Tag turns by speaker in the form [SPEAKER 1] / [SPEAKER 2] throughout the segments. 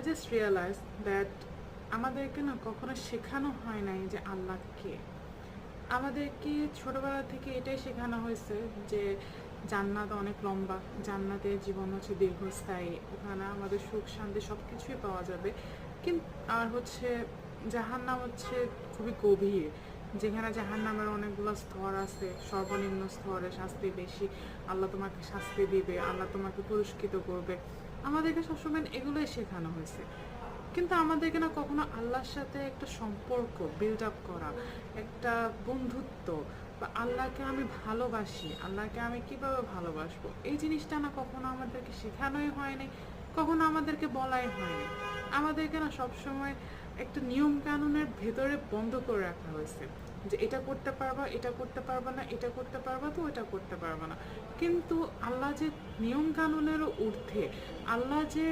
[SPEAKER 1] Just realise that আমাদেরকে না কখনো শেখানো হয় নাই যে আল্লাহ কে। আমাদেরকে ছোটবেলা থেকে এটাই শেখানো হয়েছে যে জান্নাত অনেক লম্বা, জান্নাতের জীবন হচ্ছে দীর্ঘস্থায়ী, ওখানে আমাদের সুখ শান্তি সব কিছুই পাওয়া যাবে। কিন্তু আর হচ্ছে জাহান্নাম হচ্ছে খুবই গভীর, যেখানে জাহান্নামের অনেকগুলো স্তর আছে, সর্বনিম্ন স্তরে শাস্তি বেশি, আল্লাহ তোমাকে শাস্তি দিবে, আল্লাহ তোমাকে পুরস্কৃত করবে। আমাদেরকে সবসময় এগুলোই শেখানো হয়েছে, কিন্তু আমাদেরকে না কখনো আল্লাহর সাথে একটা সম্পর্ক বিল্ড আপ করা, একটা বন্ধুত্ব, বা আল্লাহকে আমি ভালোবাসি, আল্লাহকে আমি কিভাবে ভালোবাসবো, এই জিনিসটা না কখনো আমাদেরকে শেখানোই হয়নি, কখনো আমাদেরকে বলাই হয়নি। আমাদেরকে না সবসময় একটা নিয়ম কানুনের ভেতরে বন্ধ করে রাখা হয়েছে যে এটা করতে পারবা, এটা করতে পারবা না, এটা করতে পারবা তো এটা করতে পারবা না। কিন্তু আল্লাহ যে নিয়ম কানুনেরও ঊর্ধ্বে, আল্লাহ যে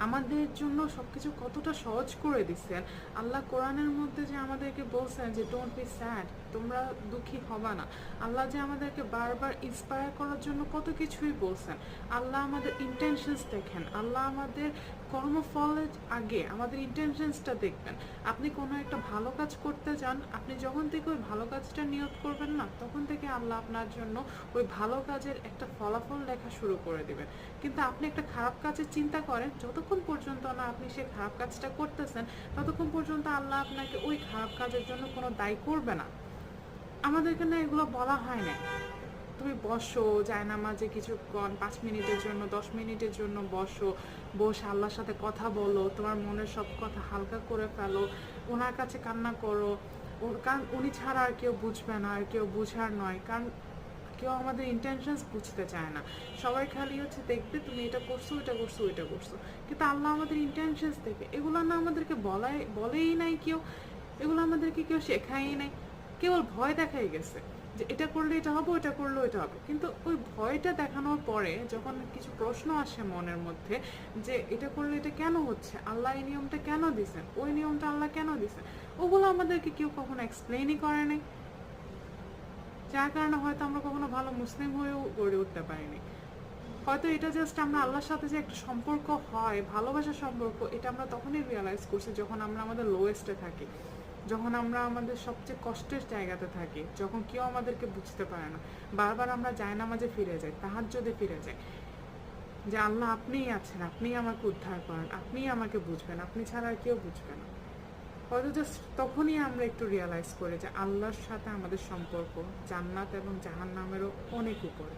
[SPEAKER 1] আমাদের জন্য সবকিছু কতটা সহজ করে দিচ্ছেন। আল্লাহ কোরআনের মধ্যে যে আমাদেরকে বলছেন যে ডোন্ট বি স্যাড, তোমরা দুঃখী হবা না। আল্লাহ যে আমাদেরকে বারবার ইন্সপায়ার করার জন্য কত কিছুই বলছেন। আল্লাহ আমাদের ইন্টেনশনস দেখেন, আল্লাহ আমাদের কর্মফলের আগে আমাদের ইন্টেনশনসটা দেখবেন। আপনি কোনো একটা ভালো কাজ করতে যান, আপনি যখন থেকে ওই ভালো কাজটা নিয়ত করবেন না, তখন থেকে আল্লাহ আপনার জন্য ওই ভালো কাজের একটা ফলাফল লেখা শুরু করে দেবেন। কিন্তু আপনি একটা খারাপ কাজের চিন্তা করেন, যতক্ষণ পর্যন্ত না আপনি সেই খারাপ কাজটা করতেছেন, ততক্ষণ পর্যন্ত আল্লাহ আপনাকে ওই খারাপ কাজের জন্য কোনো দায়ী করবে না। আমাদেরকে না এগুলো বলা হয় না। তুমি বসো জায়নামাজে কিছুক্ষণ 5 মিনিটের জন্য, 10 মিনিটের জন্য বসো, বসে আল্লাহর সাথে কথা বলো, তোমার মনের সব কথা হালকা করে ফেলো, ওনার কাছে কান্না করো। কারণ উনি ছাড়া আর কেউ বুঝবে না, আর কেউ বুঝার নয়। কারণ কেউ আমাদের ইন্টেনশনস বুঝতে চায় না, সবাই খালি হচ্ছে দেখবে তুমি এটা করছো, এটা করছো, ওইটা করছো। কিন্তু আল্লাহ আমাদের ইন্টেনশনস দেখে, এগুলো না আমাদেরকে বলেই নাই কেউ, এগুলো আমাদেরকে কেউ শেখাই নাই, কেবল ভয় দেখাই গেছে যে এটা করলে এটা হবে, ওটা করলে ওইটা হবে। কিন্তু ওই ভয়টা দেখানোর পরে যখন কিছু প্রশ্ন আসে মনের মধ্যে যে এটা করলে এটা কেন হচ্ছে, আল্লাহ এই নিয়মটা কেন দিছেন, ওই নিয়মটা আল্লাহ কেন দিছেন, ওগুলো আমাদেরকে কেউ কখনো এক্সপ্লেনই করে নাই। যার কারণে হয়তো আমরা কখনো ভালো মুসলিম হয়েও গড়ে উঠতে পারিনি। হয়তো এটা জাস্ট আমরা আল্লাহর সাথে যে একটা সম্পর্ক হয়, ভালোবাসার সম্পর্ক, এটা আমরা তখনই রিয়েলাইজ করছি যখন আমরা আমাদের লোয়েস্টে থাকি, যখন আমরা আমাদের সবচেয়ে কষ্টের জায়গাতে থাকি, যখন কেউ আমাদেরকে বুঝতে পারে না। বারবার আমরা জায়নামাজে ফিরে যাই, তাহাজ্জুদে ফিরে যাই, যে আল্লাহ আপনিই আছেন, আপনিই আমাকে উদ্ধার করেন, আপনিই আমাকে বুঝবেন, আপনি ছাড়া আর কেউ বুঝবে না। হয়তো জাস্ট তখনই আমরা একটু রিয়েলাইজ করি যে আল্লাহর সাথে আমাদের সম্পর্ক জান্নাত এবং জাহান্নামেরও অনেক উপরে।